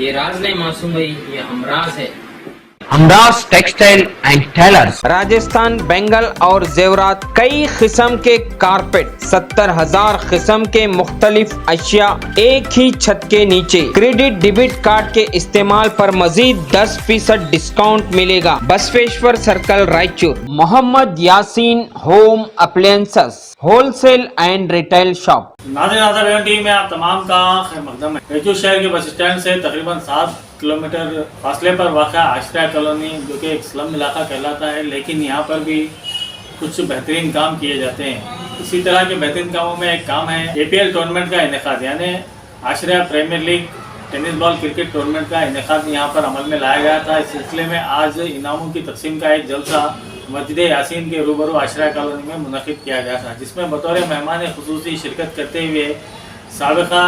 ये राज नहीं मासूम भाई, ये हमराज है। Hamraj textile and tailors. Rajasthan bangle और जेवरात, कई किस्म के कारपेट, 70,000 किस्म के मुख्तलिफ अशिया एक ही छत के नीचे। क्रेडिट डेबिट कार्ड के इस्तेमाल पर मजीद 10% डिस्काउंट मिलेगा। Basaveshwar circle Raichur. Mohammed Yaseen home appliances wholesale and retail shop. नाज़रीन टीवी में आप तमाम का खैर मकदम है। रायचूर शहर के बस स्टैंड से तकरीबन 7 किलोमीटर फासले पर वाक़ा आश्रय कॉलोनी, जो कि एक स्लम इलाका कहलाता है, लेकिन यहाँ पर भी कुछ बेहतरीन काम किए जाते हैं। इसी तरह के बेहतरीन कामों में एक काम है APL टूर्नामेंट का इनेकाद, यानी Ashray premier league tennis ball cricket tournament का इनेकाद यहाँ पर अमल में लाया गया था। इस सिलसिले में आज इनामों की तकसीम का एक जलसा मस्जिद यासीन के रूबरू आश्रय कॉलोनी में मुनक़िद किया गया था, जिसमें बतौर मेहमान खुसूसी शिरकत करते हुए साबिक़ा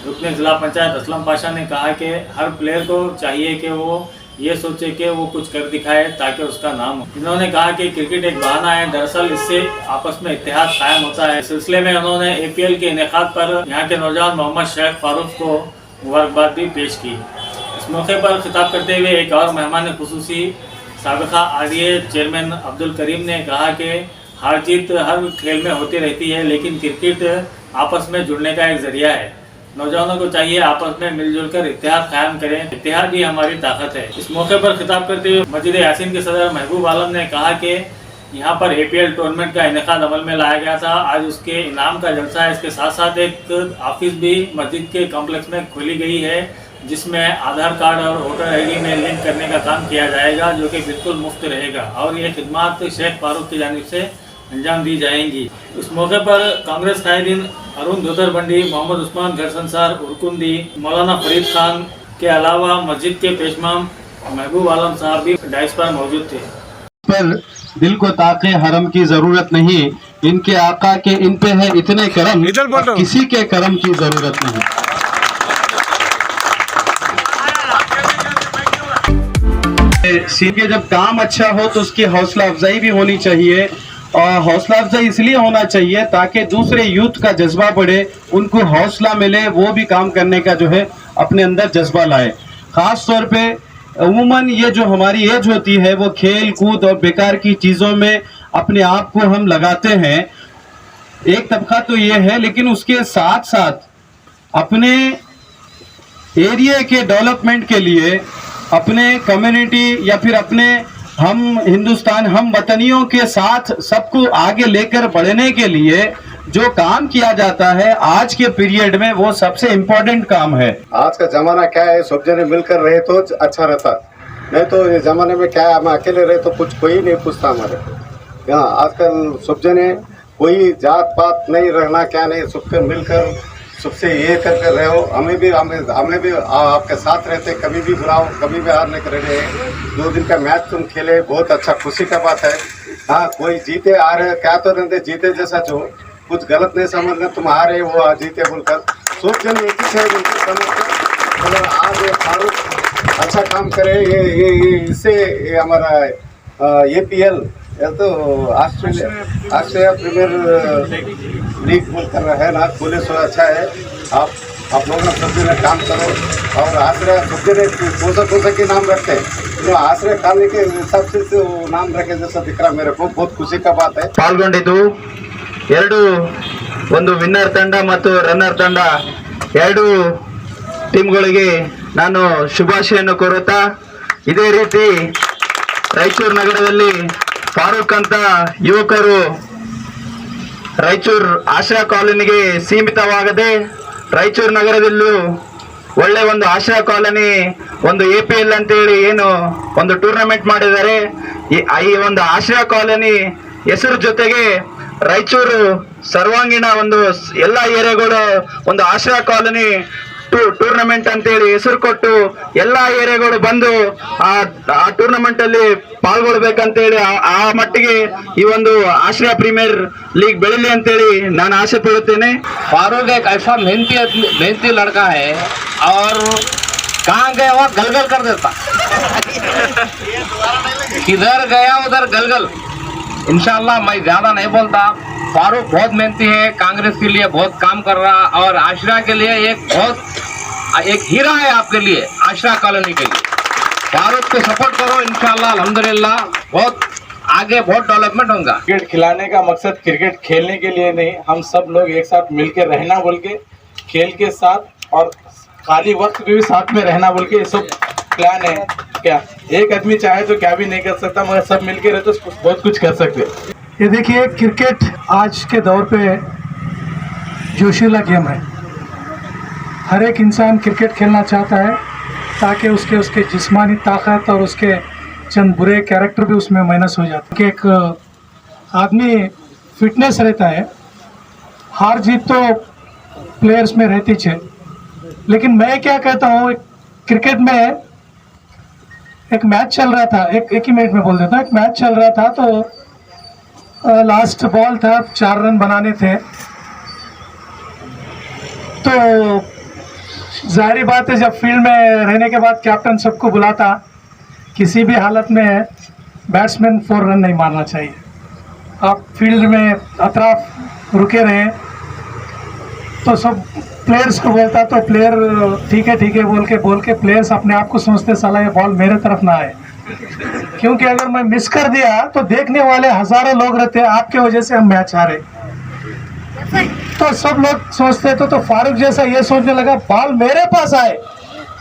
रुकन ज़िला पंचायत असलम पाशा ने कहा कि हर प्लेयर को चाहिए कि वो ये सोचे कि वो कुछ कर दिखाए ताकि उसका नाम हो। इन्होंने कहा कि क्रिकेट एक बहाना है, दरअसल इससे आपस में इत्तेहाद कायम होता है। इस सिलसिले में उन्होंने APL के इनेकाद पर यहाँ के नौजवान मोहम्मद शेख फारूक को मुबारकबाद भी पेश की। इस मौके पर खिताब करते हुए एक और मेहमान खुसूसी साबिक़ा RDA चेयरमैन अब्दुल करीम ने कहा कि हार जीत हर खेल में होती रहती है, लेकिन क्रिकेट आपस में जुड़ने का एक ज़रिया है। नौजवानों को चाहिए आपस में मिलजुल कर इत्तेहाद कायम करें, इत्तेहाद ही हमारी ताकत है। इस मौके पर खिताब करते हुए मस्जिद यासीन के सदर महबूब आलम ने कहा कि यहाँ पर APL टूर्नामेंट का इनेकाद अमल में लाया गया था। आज उसके इनाम का जलसा है। इसके साथ साथ एक ऑफिस भी मस्जिद के कॉम्प्लेक्स में खोली गई है, जिसमें आधार कार्ड और वोटर ID में लिंक करने का काम किया जाएगा, जो कि बिल्कुल मुफ्त रहेगा और ये खिदमात शेख फारूक की जानिब से अंजाम दी जाएंगी। इस मौके पर कांग्रेस कायदीन अरुण धोतरबंडी, मोहम्मद उस्मान घरसंसार उर्कुंदी, मौलाना फरीद खान के अलावा मस्जिद के पेशमाम महबूब आलम साहब भी डाइस पर मौजूद थे। पर दिल को ताके हरम की जरूरत नहीं, इनके आका के इन पे है इतने करम, किसी के करम की जरूरत नहीं। सीधे जब काम अच्छा हो तो उसकी हौसला अफजाई भी होनी चाहिए, और हौसला अफजाई इसलिए होना चाहिए ताकि दूसरे यूथ का जज्बा बढ़े, उनको हौसला मिले, वो भी काम करने का जो है अपने अंदर जज्बा लाए। ख़ास तौर पे अमूमन ये जो हमारी एज होती है वो खेल कूद और बेकार की चीज़ों में अपने आप को हम लगाते हैं, एक तबका तो ये है, लेकिन उसके साथ साथ अपने एरिया के डेवलपमेंट के लिए, अपने कम्युनिटी या फिर अपने हम हिंदुस्तान हम वतनियों के साथ सबको आगे लेकर बढ़ने के लिए जो काम किया जाता है आज के पीरियड में, वो सबसे इम्पोर्टेंट काम है। आज का जमाना क्या है, सब जने मिलकर रहे तो अच्छा रहता, नहीं तो ये जमाने में क्या है, हम अकेले रहे तो कुछ कोई नहीं पूछता हमारे यहाँ। आजकल सब जने कोई जात पात नहीं रहना, क्या नहीं, सबके मिलकर सबसे ये करके रहे हो। हमें भी आपके साथ रहते, कभी भी बुलाओ, कभी भी हारने के रहे। 2 दिन का मैच तुम खेले, बहुत अच्छा, खुशी का बात है। हाँ, कोई जीते आ रहे क्या तो रहते, जीते जैसा जो कुछ गलत नहीं समझना, तुम आ रहे वो जीते बोलकर सोच जन एक ही है समझकर। आज ये फारूक अच्छा काम करे, ये इससे ये हमारा APL तो आस्ट्रेलिया प्रीमियर लीग बोल कर रहा है ना, खोले सो अच्छा है। आप लोग सब्जी में काम करो, और आश्रय सब्जी ने कोसा के नाम रखते हैं, तो आश्रय खाने के हिसाब से तो नाम रखे जैसा दिख रहा मेरे को, बहुत खुशी का बात है। ಪಾಲ್ಗೊಂಡಿದ್ದು ಒಂದು ವಿನ್ನರ್ ತಂಡ ಮತ್ತು ರನ್ನರ್ ತಂಡ ಎರಡು ಟೀಮ್ಗಳಿಗೆ ನಾನು ಶುಭಾಶಯನ್ನು ಕೋರುತ್ತಾ, ಇದೇ ರೀತಿ ರಾಯಚೂರು ನಗರದಲ್ಲಿ ಫಾರೂಕ್ ಅಂತ ಯುವಕರು ರಾಯಚೂರು ಆಶ್ರಯ ಕಾಲೋನಿಗೆ ಸೀಮಿತವಾಗದೆ ರಾಯಚೂರು ನಗರದಲ್ಲೂ ಒಳ್ಳೆ ಒಂದು ಆಶ್ರಯ ಕಾಲೋನಿ, ಒಂದು APL ಅಂತೇಳಿ ಏನು ಒಂದು ಟೂರ್ನಮೆಂಟ್ ಮಾಡಿದ್ದಾರೆ, ಈ ಒಂದು ಆಶ್ರಯ ಕಾಲೋನಿ ಹೆಸರು ಜೊತೆಗೆ ರಾಯಚೂರು ಸರ್ವಾಂಗೀಣ ಒಂದು ಎಲ್ಲ ಏರಿಯಾಗಳು ಒಂದು ಆಶ್ರಯ ಕಾಲೋನಿ ಟೂರ್ನಮೆಂಟ್ ಅಂತೇಳಿ ಹೆಸರು ಕೊಟ್ಟು ಎಲ್ಲ ಏರಿಯಾಗಳು ಬಂದು ಆ ಟೂರ್ನಮೆಂಟ್ ಅಲ್ಲಿ ಪಾಲ್ಗೊಳ್ಬೇಕಂತೇಳಿ ಆ ಮಟ್ಟಿಗೆ ಈ ಒಂದು ಆಶ್ರಯ ಪ್ರೀಮಿಯರ್ ಲೀಗ್ ಬೆಳಿಲಿ ಅಂತೇಳಿ ನಾನು ಆಸೆ ಪಡುತ್ತೇನೆ। फारूक एक ऐसा मेहनती लड़का है और कहाँ गया हुआ गलगल कर देता, किधर गया उधर गलगल। इंशाल्लाह मैं ज्यादा नहीं बोलता, फारूक बहुत मेहनती है, कांग्रेस के लिए बहुत काम कर रहा और आश्रय के लिए एक बहुत एक हीरा है आपके लिए, आश्रा कॉलोनी के लिए। फारूक को सपोर्ट करो, इंशाल्लाह अल्हम्दुलिल्लाह बहुत आगे बहुत डेवलपमेंट होगा। क्रिकेट खिलाने का मकसद क्रिकेट खेलने के लिए नहीं, हम सब लोग एक साथ मिलकर रहना बोल के, खेल के साथ और खाली वक्त भी साथ में रहना बोल के ये सब प्लान है। क्या एक आदमी चाहे तो क्या भी नहीं कर सकता, मगर सब मिलकर रहे तो बहुत कुछ कर सकते। ये देखिए, क्रिकेट आज के दौर पे जोशीला गेम है। हर एक इंसान क्रिकेट खेलना चाहता है ताकि उसके जिस्मानी ताकत और उसके चंद बुरे कैरेक्टर भी उसमें माइनस हो जाते हैं। कि एक आदमी फिटनेस रहता है, हार जीत तो प्लेयर्स में रहती है, लेकिन मैं क्या कहता हूँ, क्रिकेट में एक मैच चल रहा था, एक ही मिनट में बोल देता हूँ। एक मैच चल रहा था तो लास्ट बॉल था, 4 रन बनाने थे। तो जाहिर बात है, जब फील्ड में रहने के बाद कैप्टन सबको बुलाता, किसी भी हालत में बैट्समैन 4 रन नहीं मारना चाहिए। आप फील्ड में अतराफ रुके रहें तो सब प्लेयर्स को बोलता, तो प्लेयर ठीक है बोल के प्लेयर्स अपने आप को सोचते साला ये बॉल मेरे तरफ ना आए, क्योंकि अगर मैं मिस कर दिया तो देखने वाले हजारों लोग रहते हैं, आपके वजह से हम मैच हारे। तो सब लोग सोचते तो फारूक जैसा ये सोचने लगा बॉल मेरे पास आए,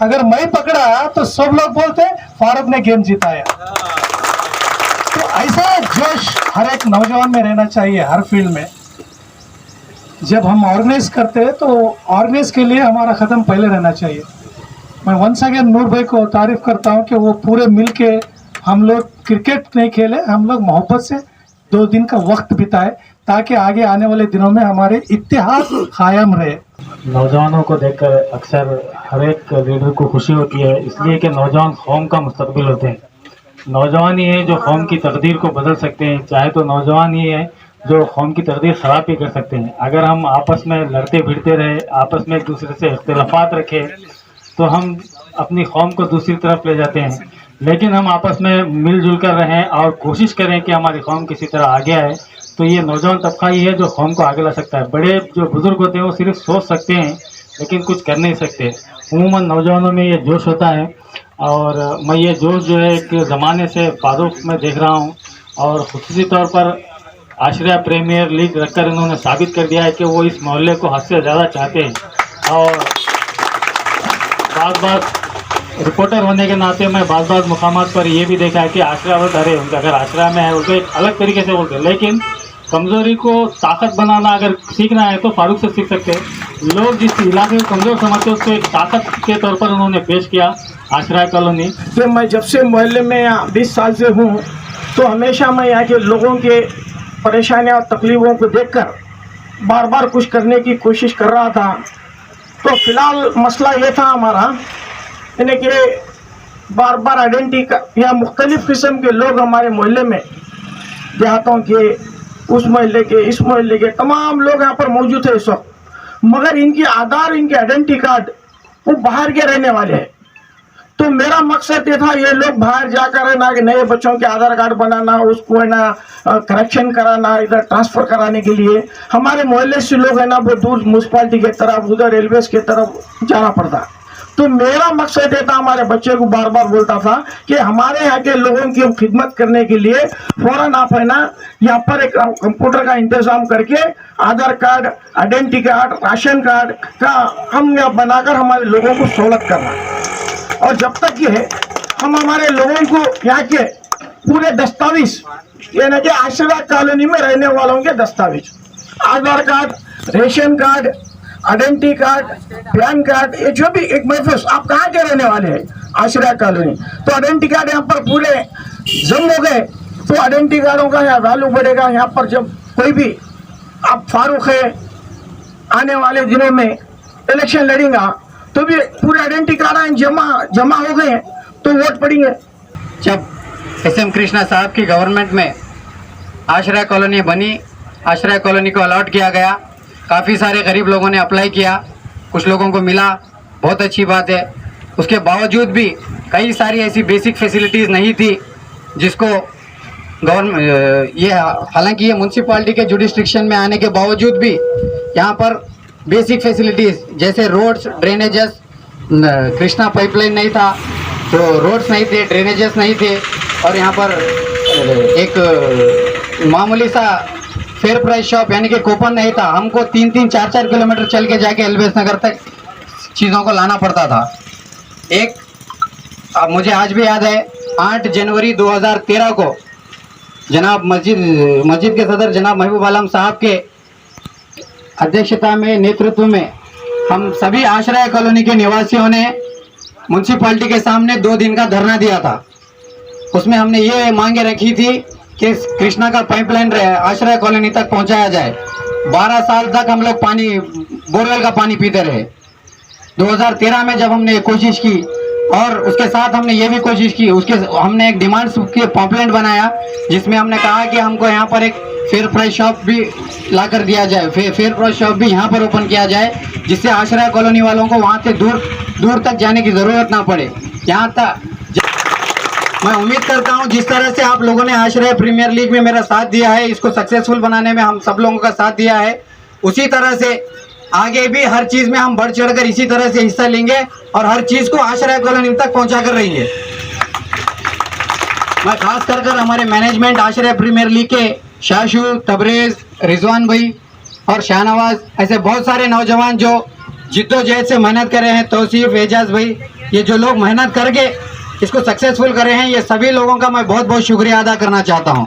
अगर मैं पकड़ा तो सब लोग बोलते फारूक ने गेम जिताया। तो ऐसा जोश हर एक नौजवान में रहना चाहिए, हर फील्ड में। जब हम ऑर्गेनाइज करते हैं तो ऑर्गेनाइज के लिए हमारा कदम पहले रहना चाहिए। मैं वंस अगेन नूर भाई को तारीफ करता हूं कि वो पूरे मिल के, हम लोग क्रिकेट नहीं खेले, हम लोग मोहब्बत से 2 दिन का वक्त बिताए ताकि आगे आने वाले दिनों में हमारे इत्तेहाद कायम रहे। नौजवानों को देखकर अक्सर हर एक लीडर को खुशी होती है, इसलिए कि नौजवान कौम का मुस्तकबिल होते हैं। नौजवान ही है जो कौम की तकदीर को बदल सकते हैं, चाहे तो नौजवान ही है जो कौम की तकदीर ख़राब भी कर सकते हैं। अगर हम आपस में लड़ते भिड़ते रहे, आपस में एक दूसरे से इख्तिलाफात रखें, तो हम अपनी कौम को दूसरी तरफ ले जाते हैं। लेकिन हम आपस में मिलजुल कर रहें और कोशिश करें कि हमारी कौम किसी तरह आगे आए, तो ये नौजवान तबका ही है जो कौम को आगे ला सकता है। बड़े जो बुज़ुर्ग होते हैं वो सिर्फ सोच सकते हैं लेकिन कुछ कर नहीं सकते। उमूमन नौजवानों में ये जोश होता है, और मैं ये जोश जो है एक ज़माने से फारूक में देख रहा हूँ, और ख़ुसूसी तौर पर आश्रया प्रीमियर लीग रखकर इन्होंने साबित कर दिया है कि वो इस मोहल्ले को हद से ज़्यादा चाहते हैं। और बार रिपोर्टर होने के नाते मैं बाज़ मुकामात पर ये भी देखा है कि आश्रया वर्ग अरे उनका अगर आश्रया में है उनको एक अलग तरीके से बोलते हैं, लेकिन कमज़ोरी को ताकत बनाना अगर सीखना है तो फारूक से सीख सकते हैं। लोग जिस इलाके को कमज़ोर समझते हैं उसको एक ताकत के तौर पर उन्होंने पेश किया आश्रया कॉलोनी। तो मैं जब से मोहल्ले में यहाँ 20 साल से हूँ, तो हमेशा मैं यहाँ के लोगों के परेशानियाँ और तकलीफ़ों को देखकर बार बार कुछ करने की कोशिश कर रहा था। तो फिलहाल मसला ये था हमारा, यानी कि बार बार आइडेंटिटी का या मुख्तलिफ़ किस्म के लोग हमारे मोहल्ले में, देहातों के, उस मोहल्ले के, इस मोहल्ले के तमाम लोग यहाँ पर मौजूद है इस वक्त, मगर इनकी आधार, इनके आइडेंटिटी कार्ड वो बाहर के रहने वाले हैं। तो मेरा मकसद ये था, ये लोग बाहर जाकर है ना कि नए बच्चों के आधार कार्ड बनाना, उसको है ना करेक्शन कराना, इधर ट्रांसफ़र कराने के लिए हमारे मोहल्ले से लोग है ना वो दूर म्यूनसिपालिटी की तरफ, उधर रेलवेज़ की तरफ जाना पड़ता। तो मेरा मकसद ये था, हमारे बच्चे को बार बार बोलता था कि हमारे यहाँ के लोगों की खिदमत करने के लिए फ़ौरन आप है ना यहाँ पर एक कंप्यूटर का इंतज़ाम करके Aadhaar card, identity card, ration card का हम यहाँ बनाकर हमारे लोगों को सहूलत करना। और जब तक ये हम हमारे लोगों को यहाँ के पूरे दस्तावेज, यानी कि आश्रया कॉलोनी में रहने वालों के दस्तावेज, Aadhaar card, ration card, identity card, PAN card, ये जो भी एक महफूज, आप कहाँ के रहने वाले हैं आश्रया कॉलोनी, तो आइडेंटिटी कार्ड यहाँ पर पूरे जम हो गए, तो आइडेंटिटी कार्डों का यहाँ वैल्यू बढ़ेगा। यहाँ पर जब कोई भी आप फारूक है आने वाले दिनों में इलेक्शन लड़ेगा तो भी पूरे आइडेंटिटी कार्ड जमा हो गए तो वोट पड़ेंगे। जब एसएम कृष्णा साहब की गवर्नमेंट में आश्रया कॉलोनी बनी, आश्रया कॉलोनी को अलॉट किया गया, काफ़ी सारे गरीब लोगों ने अप्लाई किया, कुछ लोगों को मिला, बहुत अच्छी बात है। उसके बावजूद भी कई सारी ऐसी बेसिक फैसिलिटीज़ नहीं थी जिसको हालांकि ये म्यूनसिपालिटी के जुडिस्ट्रिक्शन में आने के बावजूद भी यहाँ पर बेसिक फैसिलिटीज़ जैसे रोड्स, ड्रेनेजेस, कृष्णा पाइपलाइन नहीं था, तो रोड्स नहीं थे, ड्रेनेजेस नहीं थे, और यहाँ पर एक मामूली सा फेयर प्राइस शॉप यानी कि कूपन नहीं था। हमको 3-3, 4-4 किलोमीटर चल के जाके एलबीएस नगर तक चीज़ों को लाना पड़ता था। एक मुझे आज भी याद है, 8 जनवरी 2013 को जनाब मस्जिद के सदर जनाब महबूब आलम साहब के अध्यक्षता में, नेतृत्व में, हम सभी आश्रय कॉलोनी के निवासियों ने म्यूनसिपालिटी के सामने 2 दिन का धरना दिया था। उसमें हमने ये मांगे रखी थी कि कृष्णा का पाइपलाइन आश्रय कॉलोनी तक पहुंचाया जाए। 12 साल तक हम लोग पानी, बोरवेल का पानी पीते रहे। 2013 में जब हमने कोशिश की, और उसके साथ हमने ये भी कोशिश की, हमने एक डिमांड के पॉम्पलेट बनाया जिसमें हमने कहा कि हमको यहाँ पर एक फेयर प्राइस शॉप भी ला कर दिया जाए, फेयर प्राइस शॉप भी यहाँ पर ओपन किया जाए, जिससे आश्रय कॉलोनी वालों को वहाँ से दूर तक जाने की ज़रूरत ना पड़े। यहाँ तक मैं उम्मीद करता हूँ जिस तरह से आप लोगों ने आश्रय प्रीमियर लीग में मेरा साथ दिया है, इसको सक्सेसफुल बनाने में हम सब लोगों का साथ दिया है, उसी तरह से आगे भी हर चीज़ में हम बढ़ चढ़कर इसी तरह से हिस्सा लेंगे और हर चीज़ को आश्रय कॉलोनी तक पहुँचा कर रहेंगे। मैं खास कर हमारे मैनेजमेंट आश्रय प्रीमियर लीग के शाशु, तबरेज़, रिजवान भाई और शाहनवाज, ऐसे बहुत सारे नौजवान जो जिद्दोजहद से मेहनत कर रहे हैं, तौसीफ, एजाज भाई, ये जो लोग मेहनत करके इसको सक्सेसफुल कर रहे हैं, ये सभी लोगों का मैं बहुत बहुत शुक्रिया अदा करना चाहता हूँ।